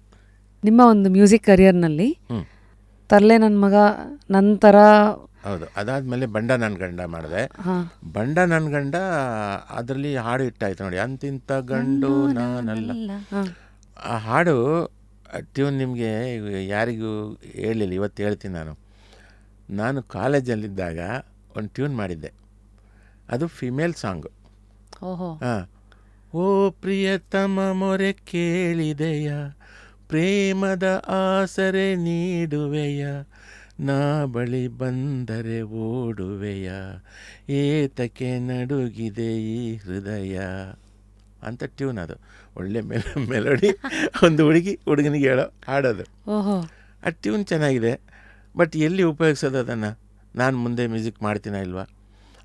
ನಿಮ್ಮ ಒಂದು ಮ್ಯೂಸಿಕ್ ಕರಿಯರ್ನಲ್ಲಿ ತರಲೆ ನನ್ನ ಮಗ ನಂತರ, ಹೌದು, ಅದಾದಮೇಲೆ ಬಂಡ ನನ್ನ ಗಂಡ ಮಾಡಿದೆ. ಬಂಡ ನನ್ನ ಗಂಡ ಅದರಲ್ಲಿ ಹಾಡು ಇಟ್ಟಾಯ್ತು ನೋಡಿ, ಅಂತಿಂತ ಗಂಡು ನಾನಲ್ಲ. ಆ ಹಾಡು ಟ್ಯೂನ್ ನಿಮಗೆ ಯಾರಿಗೂ ಹೇಳಿಲ್ಲ, ಇವತ್ತು ಹೇಳ್ತೀನಿ. ನಾನು ಕಾಲೇಜಲ್ಲಿದ್ದಾಗ ಒಂದು ಟ್ಯೂನ್ ಮಾಡಿದ್ದೆ, ಅದು ಫಿಮೇಲ್ ಸಾಂಗು. ಹಾಂ, ಓ ಪ್ರಿಯತಮ ಮೊರೆ ಕೇಳಿದೆಯ, ಪ್ರೇಮದ ಆಸರೆ ನೀಡುವೆಯ, ನಾ ಬಳಿ ಬಂದರೆ ಓಡುವೆಯ, ಏತಕ್ಕೆ ನಡುಗಿದೆ ಈ ಹೃದಯ ಅಂತ ಟ್ಯೂನ್. ಅದು ಒಳ್ಳೆ ಮೆಲೋಡಿ, ಒಂದು ಹುಡುಗನಿಗೆ ಹೇಳೋ ಹಾಡೋದು. ಆ ಟ್ಯೂನ್ ಚೆನ್ನಾಗಿದೆ, ಬಟ್ ಎಲ್ಲಿ ಉಪಯೋಗಿಸೋದು ಅದನ್ನು? ನಾನು ಮುಂದೆ ಮ್ಯೂಸಿಕ್ ಮಾಡ್ತೀನ ಇಲ್ವಾ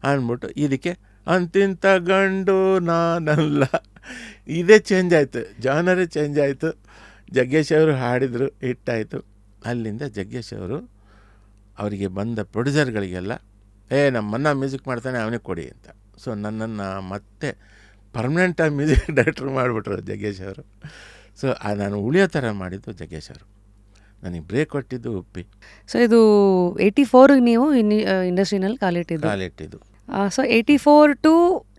ಅಂದ್ಬಿಟ್ಟು ಇದಕ್ಕೆ ಅಂತಿಂತ ಗಂಡು ನಾನಲ್ಲ, ಇದೇ ಚೇಂಜ್ ಆಯಿತು, ಜಾನರೇ ಚೇಂಜ್ ಆಯಿತು. ಜಗ್ಗೇಶ್ ಅವರು ಹಾಡಿದರು, ಹಿಟ್ಟಾಯಿತು. ಅಲ್ಲಿಂದ ಜಗ್ಗೇಶ್ ಅವರು ಅವರಿಗೆ ಬಂದ ಪ್ರೊಡ್ಯೂಸರ್ಗಳಿಗೆಲ್ಲ, ನಮ್ಮನ್ನ ಮ್ಯೂಸಿಕ್ ಮಾಡ್ತಾನೆ ಅವನಿಗೆ ಕೊಡಿ ಅಂತ. ಸೊ ನನ್ನನ್ನು ಮತ್ತೆ ಪರ್ಮನೆಂಟಾಗಿ ಮ್ಯೂಸಿಕ್ ಡೈರೆಕ್ಟ್ರ್ ಮಾಡಿಬಿಟ್ರು ಜಗ್ಗೇಶ್ ಅವರು. ಸೊ ನಾನು ಉಳಿಯೋ ಥರ ಮಾಡಿದ್ದು ಜಗ್ಗೇಶ್ ಅವರು, ನನಗೆ ಬ್ರೇಕ್ ಕೊಟ್ಟಿದ್ದು ಉಪ್ಪಿ. ಸೊ ಇದು 84 ನೀವು ಇಂಡಸ್ಟ್ರಿನಲ್ಲಿ ಕಾಲಿಟ್ಟಿದ್ದು. ಸೊ 84 to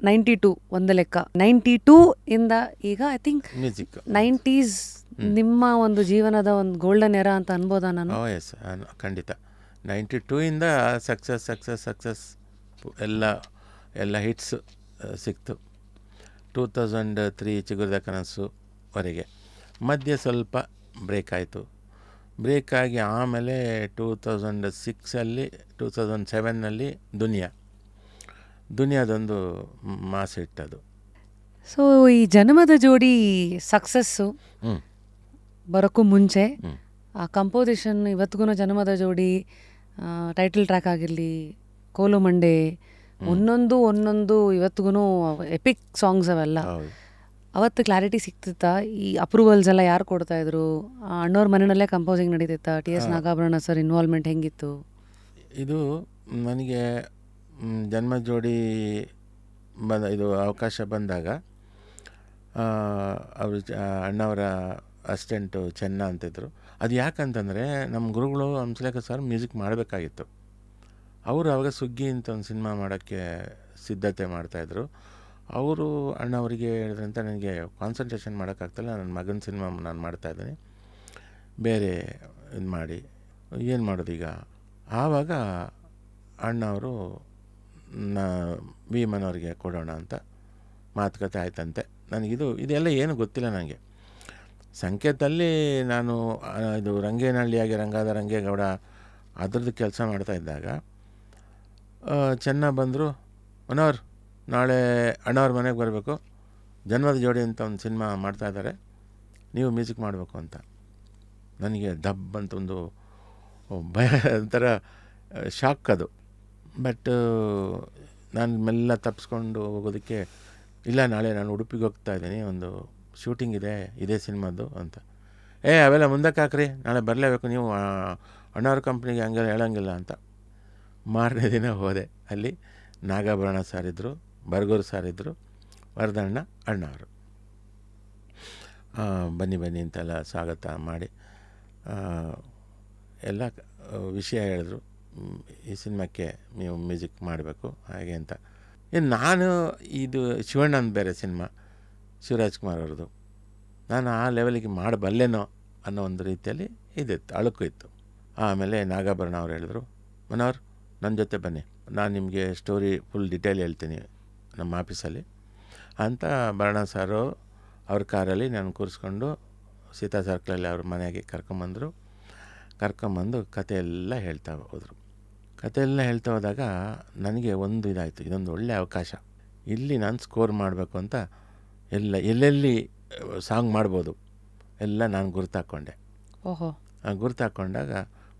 92 ಒಂದು ಲೆಕ್ಕ. 92 ಇಂದ ಈಗ ಐ ಥಿಂಕ್ ಮ್ಯೂಸಿಕ್ 90s ನಿಮ್ಮ ಒಂದು ಜೀವನದ ಒಂದು ಗೋಲ್ಡನ್ ಎರಾ ಅಂತ ಅನ್ಬೋದಾ ನಾನು? ಎಸ್, ಖಂಡಿತ. 92 ಇಂದ ಸಕ್ಸಸ್ ಎಲ್ಲ ಹಿಟ್ಸ್ ಸಿಕ್ತು. 2003 ಚಿಗುರಿದ ಕನಸುವರೆಗೆ ಮಧ್ಯೆ ಸ್ವಲ್ಪ ಬ್ರೇಕ್ ಆಯಿತು. ಬ್ರೇಕ್ ಆಗಿ ಆಮೇಲೆ 2006 2007 ದುನಿಯಾದೊಂದು ಮಾಸ್ ಇಟ್ಟದು. ಸೊ ಈ ಜನ್ಮದ ಜೋಡಿ ಸಕ್ಸಸ್ಸು ಬರೋಕ್ಕೂ ಮುಂಚೆ ಆ ಕಂಪೋಸಿಷನ್ ಇವತ್ತಿಗೂ ಜನ್ಮದ ಜೋಡಿ ಟೈಟಲ್ ಟ್ರ್ಯಾಕ್ ಆಗಿರಲಿ, ಕೋಲು ಮಂಡೆ, ಒಂದೊಂದು ಇವತ್ತಿಗೂ ಎಪಿಕ್ ಸಾಂಗ್ಸ್ ಅವೆಲ್ಲ. ಅವತ್ತು ಕ್ಲಾರಿಟಿ ಸಿಗ್ತಿತ್ತಾ? ಈ ಅಪ್ರೂವಲ್ಸ್ ಎಲ್ಲ ಯಾರು ಕೊಡ್ತಾಯಿದ್ರು? ಅಣ್ಣವ್ರ ಮನೆಯಲ್ಲೇ ಕಂಪೋಸಿಂಗ್ ನಡೀತಿತ್ತಾ? TS ನಾಗಾಭರಣ ಸರ್ ಇನ್ವಾಲ್ವ್ಮೆಂಟ್ ಹೆಂಗಿತ್ತು? ಇದು ನನಗೆ ಜನ್ಮ ಜೋಡಿ ಇದು ಅವಕಾಶ ಬಂದಾಗ ಅವರು ಅಣ್ಣವರ ಅಸಿಸ್ಟೆಂಟು ಚೆನ್ನ ಅಂತಿದ್ರು. ಅದು ಯಾಕಂತಂದರೆ ನಮ್ಮ ಗುರುಗಳು ಹಂಸಲೇಖ ಸರ್ ಮ್ಯೂಸಿಕ್ ಮಾಡಬೇಕಾಗಿತ್ತು. ಅವರು ಆವಾಗ ಸುಗ್ಗಿ ಅಂತ ಒಂದು ಸಿನಿಮಾ ಮಾಡೋಕ್ಕೆ ಸಿದ್ಧತೆ ಮಾಡ್ತಾಯಿದ್ರು. ಅವರು ಅಣ್ಣವರಿಗೆ ಹೇಳಿದ್ರಂತ ನನಗೆ ಕಾನ್ಸಂಟ್ರೇಷನ್ ಮಾಡೋಕ್ಕಾಗ್ತಾಯಿಲ್ಲ, ನನ್ನ ಮಗನ ಸಿನಿಮಾ ನಾನು ಮಾಡ್ತಾಯಿದ್ದೀನಿ, ಬೇರೆ ಇದು ಮಾಡಿ ಏನು ಮಾಡೋದು ಈಗ. ಆವಾಗ ಅಣ್ಣವರು ವಿ ಮನೋರಿಗೆ ಕೊಡೋಣ ಅಂತ ಮಾತುಕತೆ ಆಯ್ತಂತೆ. ಇದೆಲ್ಲ ಏನು ಗೊತ್ತಿಲ್ಲ ನನಗೆ. ಸಂಕೇತದಲ್ಲಿ ನಾನು ಇದು ರಂಗೇನಹಳ್ಳಿಯಾಗಿ ರಂಗಾದ ರಂಗೇಗೌಡ ಅದರದ್ದು ಕೆಲಸ ಮಾಡ್ತಾಯಿದ್ದಾಗ ಚೆನ್ನ ಬಂದರು, ಮನೋಹರ್ ನಾಳೆ ಅಣ್ಣವ್ರ ಮನೆಗೆ ಬರಬೇಕು, ಜನ್ಮದ ಜೋಡಿ ಅಂತ ಒಂದು ಸಿನಿಮಾ ಮಾಡ್ತಾಯಿದ್ದಾರೆ, ನೀವು ಮ್ಯೂಸಿಕ್ ಮಾಡಬೇಕು ಅಂತ. ನನಗೆ ದಬ್ ಅಂತ ಒಂದು ಭಯ, ಒಂಥರ ಶಾಕ್ ಅದು. ಬಟ್ ನಾನು ಮೆಲ್ಲ ತಪ್ಪಿಸ್ಕೊಂಡು ಹೋಗೋದಕ್ಕೆ, ಇಲ್ಲ ನಾಳೆ ನಾನು ಉಡುಪಿಗೆ ಹೋಗ್ತಾ ಇದ್ದೀನಿ, ಒಂದು ಶೂಟಿಂಗ್ ಇದೆ ಇದೇ ಸಿನಿಮಾದ್ದು ಅಂತ. ಅವೆಲ್ಲ ಮುಂದಕ್ಕೆ ಹಾಕ್ರಿ, ನಾಳೆ ಬರಲೇಬೇಕು, ನೀವು ಅಣ್ಣವ್ರ ಕಂಪ್ನಿಗೆ ಹಂಗೆಲ್ಲ ಹೇಳೋಂಗಿಲ್ಲ ಅಂತ. ಮಾರನೇ ದಿನ ಹೋದೆ. ಅಲ್ಲಿ ನಾಗಾಭರಣ ಸಾರಿದ್ದರು, ಬರ್ಗೂರು ಸಾರಿದ್ದರು, ವರದಣ್ಣ ಅಣ್ಣವರು. ಬನ್ನಿ ಅಂತೆಲ್ಲ ಸ್ವಾಗತ ಮಾಡಿ ಎಲ್ಲ ವಿಷಯ ಹೇಳಿದ್ರು, ಈ ಸಿನಿಮಾಕ್ಕೆ ನೀವು ಮ್ಯೂಸಿಕ್ ಮಾಡಬೇಕು ಹಾಗೆ ಅಂತ. ನಾನು ಇದು ಶಿವಣ್ಣನ ಬೇರೆ ಸಿನಿಮಾ, ಶಿವರಾಜ್ ಕುಮಾರ್ ಅವ್ರದ್ದು, ನಾನು ಆ ಲೆವೆಲಿಗೆ ಮಾಡಬಲ್ಲೇನೋ ಅನ್ನೋ ಒಂದು ರೀತಿಯಲ್ಲಿ ಇದಿತ್ತು, ಅಳುಕು ಇತ್ತು. ಆಮೇಲೆ ನಾಗಾಭರಣ ಅವ್ರು ಹೇಳಿದ್ರು, ಮನೋಹರ್ ನನ್ನ ಜೊತೆ ಬನ್ನಿ, ನಾನು ನಿಮಗೆ ಸ್ಟೋರಿ ಫುಲ್ ಡೀಟೇಲ್ ಹೇಳ್ತೀನಿ ನಮ್ಮ ಆಫೀಸಲ್ಲಿ ಅಂತ. ಭರಣ ಸಾರು ಅವ್ರ ಕಾರಲ್ಲಿ ನಾನು ಕೂರಿಸ್ಕೊಂಡು ಸೀತಾ ಸರ್ಕಲಲ್ಲಿ ಅವ್ರ ಮನೆಗೆ ಕರ್ಕೊಂಬಂದು ಕತೆ ಎಲ್ಲ ಹೇಳ್ತಾ ಹೋದರು. ಕತೆಯೆಲ್ಲ ಹೇಳ್ತಾ ಹೋದಾಗ ನನಗೆ ಒಂದು ಇದಾಯಿತು, ಇದೊಂದು ಒಳ್ಳೆಯ ಅವಕಾಶ, ಇಲ್ಲಿ ನಾನು ಸ್ಕೋರ್ ಮಾಡಬೇಕು ಅಂತ ಎಲ್ಲೆಲ್ಲಿ ಸಾಂಗ್ ಮಾಡ್ಬೋದು ಎಲ್ಲ ನಾನು ಗುರ್ತಾಕೊಂಡೆ. ಗುರ್ತಾಕೊಂಡಾಗ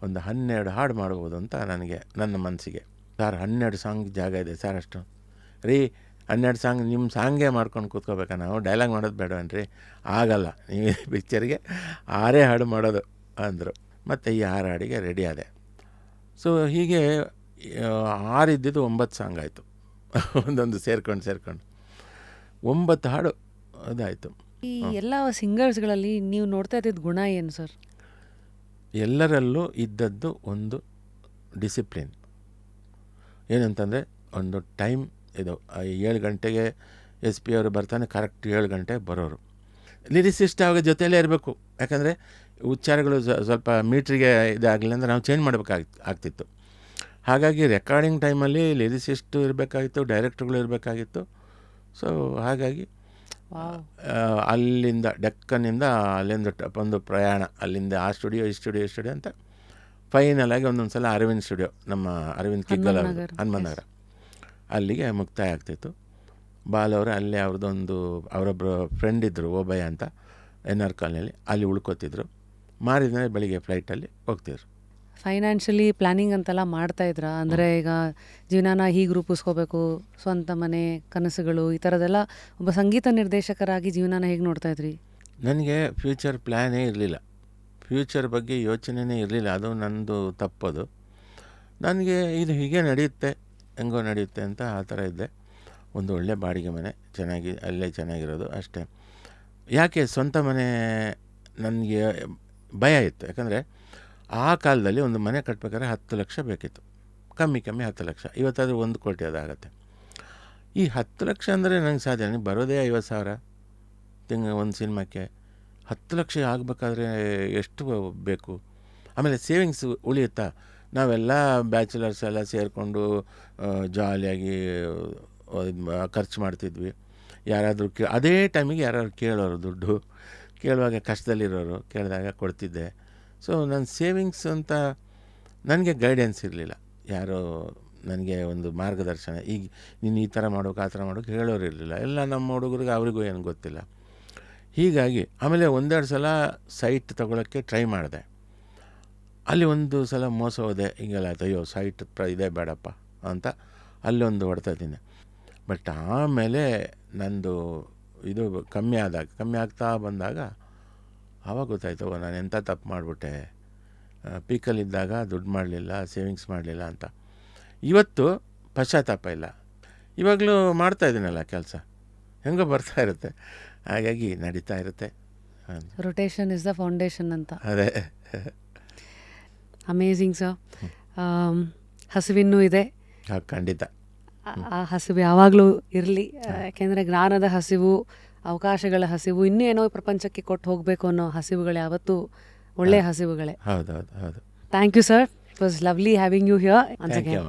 ಒಂದು 12 ಹಾಡು ಮಾಡ್ಬೋದು ಅಂತ ನನಗೆ ನನ್ನ ಮನಸ್ಸಿಗೆ. ಸರ್ 12 ಸಾಂಗ್ ಜಾಗ ಇದೆ ಸರ್, ಅಷ್ಟು ರೀ 12 ಸಾಂಗ್ ನಿಮ್ಮ ಸಾಂಗೇ ಮಾಡ್ಕೊಂಡು ಕೂತ್ಕೋಬೇಕಾ, ನಾವು ಡೈಲಾಗ್ ಮಾಡೋದು ಬೇಡವನ್ರಿ, ಆಗಲ್ಲ, ನೀವು ಪಿಕ್ಚರ್ಗೆ 6 ಹಾಡು ಮಾಡೋದು ಅಂದರು. ಮತ್ತು ಈ 6 ಹಾಡಿಗೆ ರೆಡಿ ಆದೆ. ಸೊ ಹೀಗೆ 6 ಇದ್ದಿದ್ದು 9 ಸಾಂಗ್ ಆಯಿತು, ಒಂದೊಂದು ಸೇರ್ಕೊಂಡು 9 ಹಾಡು ಅದಾಯಿತು. ಈ ಎಲ್ಲ ಸಿಂಗರ್ಸ್ಗಳಲ್ಲಿ ನೀವು ನೋಡ್ತಾ ಇದ್ದಿದ್ದು ಗುಣ ಏನು ಸರ್? ಎಲ್ಲರಲ್ಲೂ ಇದ್ದದ್ದು ಒಂದು ಡಿಸಿಪ್ಲಿನ್. ಏನಂತಂದರೆ ಒಂದು ಟೈಮ್, ಇದು 7 ಗಂಟೆಗೆ SP ಅವರು ಬರ್ತಾನೆ, ಕರೆಕ್ಟ್ 7 ಗಂಟೆಗೆ ಬರೋರು. ಲಿರಿಸಿಸ್ಟ್ ಆವಾಗ ಜೊತೆಯಲ್ಲೇ ಇರಬೇಕು, ಯಾಕಂದರೆ ಉಚ್ಚಾರಗಳು ಸ್ವಲ್ಪ ಮೀಟ್ರಿಗೆ ಇದಾಗಲಿಲ್ಲ ಅಂದರೆ ನಾವು ಚೇಂಜ್ ಮಾಡಬೇಕಾಗ್ತಿತ್ತು. ಹಾಗಾಗಿ ರೆಕಾರ್ಡಿಂಗ್ ಟೈಮಲ್ಲಿ ಲಿರಿಸಿಸ್ಟು ಇರಬೇಕಾಗಿತ್ತು, ಡೈರೆಕ್ಟ್ರುಗಳು ಇರಬೇಕಾಗಿತ್ತು. ಸೊ ಹಾಗಾಗಿ ಅಲ್ಲಿಂದ ಡೆಕ್ಕನ್ನಿಂದ ಅಲ್ಲಿಂದ ಒಂದು ಪ್ರಯಾಣ, ಅಲ್ಲಿಂದ ಆ ಸ್ಟುಡಿಯೋ ಈ ಸ್ಟುಡಿಯೋ ಅಂತ ಫೈನಲಾಗಿ ಒಂದೊಂದು ಸಲ ಅರವಿಂದ್ ಸ್ಟುಡಿಯೋ, ನಮ್ಮ ಅರವಿಂದ್ ಕಿಗ್ಗಲ್ ಹನುಮನಗರ, ಅಲ್ಲಿಗೆ ಮುಕ್ತಾಯ ಆಗ್ತಿತ್ತು. ಬಾಲವರು ಅಲ್ಲೇ ಅವರೊಬ್ಬರು ಫ್ರೆಂಡ್ ಇದ್ದರು, ಓಬಯ್ಯ ಅಂತ, NR ಕಾಲನಿಯಲ್ಲಿ, ಅಲ್ಲಿ ಉಳ್ಕೋತಿದ್ರು. ಮಾರಿದ ಬೆಳಿಗ್ಗೆ ಫ್ಲೈಟಲ್ಲಿ ಹೋಗ್ತಿದ್ರು. ಫೈನಾನ್ಷಿಯಲಿ ಪ್ಲ್ಯಾನಿಂಗ್ ಅಂತೆಲ್ಲ ಮಾಡ್ತಾಯಿದ್ರಾ? ಅಂದರೆ ಈಗ ಜೀವನಾನ ಹೀಗೆ ರೂಪಿಸ್ಕೋಬೇಕು, ಸ್ವಂತ ಮನೆ, ಕನಸುಗಳು, ಈ ಥರದ್ದೆಲ್ಲ ಒಬ್ಬ ಸಂಗೀತ ನಿರ್ದೇಶಕರಾಗಿ ಜೀವನಾನ ಹೇಗೆ ನೋಡ್ತಾಯಿದ್ರಿ? ನನಗೆ ಫ್ಯೂಚರ್ ಪ್ಲ್ಯಾನೇ ಇರಲಿಲ್ಲ, ಫ್ಯೂಚರ್ ಬಗ್ಗೆ ಯೋಚನೆಯೇ ಇರಲಿಲ್ಲ. ಅದು ನನ್ನದು ತಪ್ಪದು. ನನಗೆ ಇದು ಹೀಗೆ ನಡೆಯುತ್ತೆ, ಹೆಂಗೋ ನಡೆಯುತ್ತೆ ಅಂತ ಆ ಥರ ಇದ್ದೆ. ಒಂದು ಒಳ್ಳೆ ಬಾಡಿಗೆ ಮನೆ ಚೆನ್ನಾಗಿ ಅಲ್ಲೇ ಚೆನ್ನಾಗಿರೋದು ಅಷ್ಟೇ. ಯಾಕೆ ಸ್ವಂತ ಮನೆ ನನಗೆ ಭಯ ಇತ್ತು. ಯಾಕಂದರೆ ಆ ಕಾಲದಲ್ಲಿ ಒಂದು ಮನೆ ಕಟ್ಟಬೇಕಾದ್ರೆ 10 ಲಕ್ಷ ಬೇಕಿತ್ತು, ಕಮ್ಮಿ 10 ಲಕ್ಷ. ಇವತ್ತಾದರೂ 1 ಕೋಟಿ ಅದಾಗತ್ತೆ. ಈ 10 ಲಕ್ಷ ಅಂದರೆ ನಂಗೆ ಸಾಧ್ಯ. ನನಗೆ ಬರೋದೇ 50,000 ಒಂದು ಸಿನಿಮಾಕ್ಕೆ. 10 ಲಕ್ಷ ಆಗಬೇಕಾದ್ರೆ ಎಷ್ಟು ಬೇಕು? ಆಮೇಲೆ ಸೇವಿಂಗ್ಸ್ ಉಳಿಯುತ್ತಾ? ನಾವೆಲ್ಲ ಬ್ಯಾಚುಲರ್ಸ್ ಎಲ್ಲ ಸೇರಿಕೊಂಡು ಜಾಲಿಯಾಗಿ ಖರ್ಚು ಮಾಡ್ತಿದ್ವಿ. ಯಾರಾದರೂ ಅದೇ ಟೈಮಿಗೆ ಯಾರಾದ್ರು ಕೇಳೋರು, ದುಡ್ಡು ಕೇಳುವಾಗ ಕಷ್ಟದಲ್ಲಿರೋರು ಕೇಳಿದಾಗ ಕೊಡ್ತಿದ್ದೆ. ಸೊ ನನ್ನ ಸೇವಿಂಗ್ಸ್ ಅಂತ ನನಗೆ ಗೈಡೆನ್ಸ್ ಇರಲಿಲ್ಲ. ಯಾರೋ ನನಗೆ ಒಂದು ಮಾರ್ಗದರ್ಶನ, ಈಗ ನೀನು ಈ ಥರ ಮಾಡೋಕೆ ಆ ಥರ ಮಾಡೋಕೆ ಹೇಳೋರು ಇರಲಿಲ್ಲ. ಎಲ್ಲ ನಮ್ಮ ಹುಡುಗರಿಗೆ ಅವರಿಗೂ ಏನು ಗೊತ್ತಿಲ್ಲ. ಹೀಗಾಗಿ ಆಮೇಲೆ 1-2 ಸಲ ಸೈಟ್ ತೊಗೊಳಕ್ಕೆ ಟ್ರೈ ಮಾಡಿದೆ. ಅಲ್ಲಿ ಒಂದು ಸಲ ಮೋಸ ಹೋದೆ. ಹಿಂಗೆಲ್ಲ ಆಯ್ತು, ಅಯ್ಯೋ ಸೈಟ್ ಇದೇ ಬೇಡಪ್ಪ ಅಂತ ಅಲ್ಲೊಂದು ಹೊಡ್ತಾ ಇದ್ದೀನಿ. ಬಟ್ ಆಮೇಲೆ ನಂದು ಇದು ಕಮ್ಮಿ ಆಗ್ತಾ ಬಂದಾಗ ಆವಾಗ ಗೊತ್ತಾಯ್ತು, ನಾನು ಎಂಥ ತಪ್ಪು ಮಾಡಿಬಿಟ್ಟೆ. ಪೀಕಲ್ಲಿದ್ದಾಗ ದುಡ್ಡು ಮಾಡಲಿಲ್ಲ, ಸೇವಿಂಗ್ಸ್ ಮಾಡಲಿಲ್ಲ ಅಂತ. ಇವತ್ತು ಪಶ್ಚಾತ್ತಾಪ ಇಲ್ಲ. ಇವಾಗಲೂ ಮಾಡ್ತಾಯಿದ್ದೀನಲ್ಲ ಕೆಲಸ, ಹೆಂಗೋ ಬರ್ತಾ ಇರುತ್ತೆ. ಹಾಗಾಗಿ ನಡೀತಾ ಇರುತ್ತೆ. ರೊಟೇಷನ್ ಇಸ್ ದ ಫೌಂಡೇಶನ್ ಅಂತ. ಅದೇ. Amazing sir. ಹಸಿವಿನ್ನೂ ಇದೆ. ಖಂಡಿತ. ಆ ಹಸಿವು ಯಾವಾಗಲೂ ಇರಲಿ. ಯಾಕೆಂದರೆ ಜ್ಞಾನದ ಹಸಿವು, ಅವಕಾಶಗಳ ಹಸಿವು, ಇನ್ನೂ ಏನೋ ಪ್ರಪಂಚಕ್ಕೆ ಕೊಟ್ಟು ಹೋಗಬೇಕು ಅನ್ನೋ ಹಸಿವುಗಳು ಯಾವತ್ತೂ ಒಳ್ಳೆಯ ಹಸಿವುಗಳೇ. ಹೌದು. Thank you sir. It was lovely having you here. Thank you.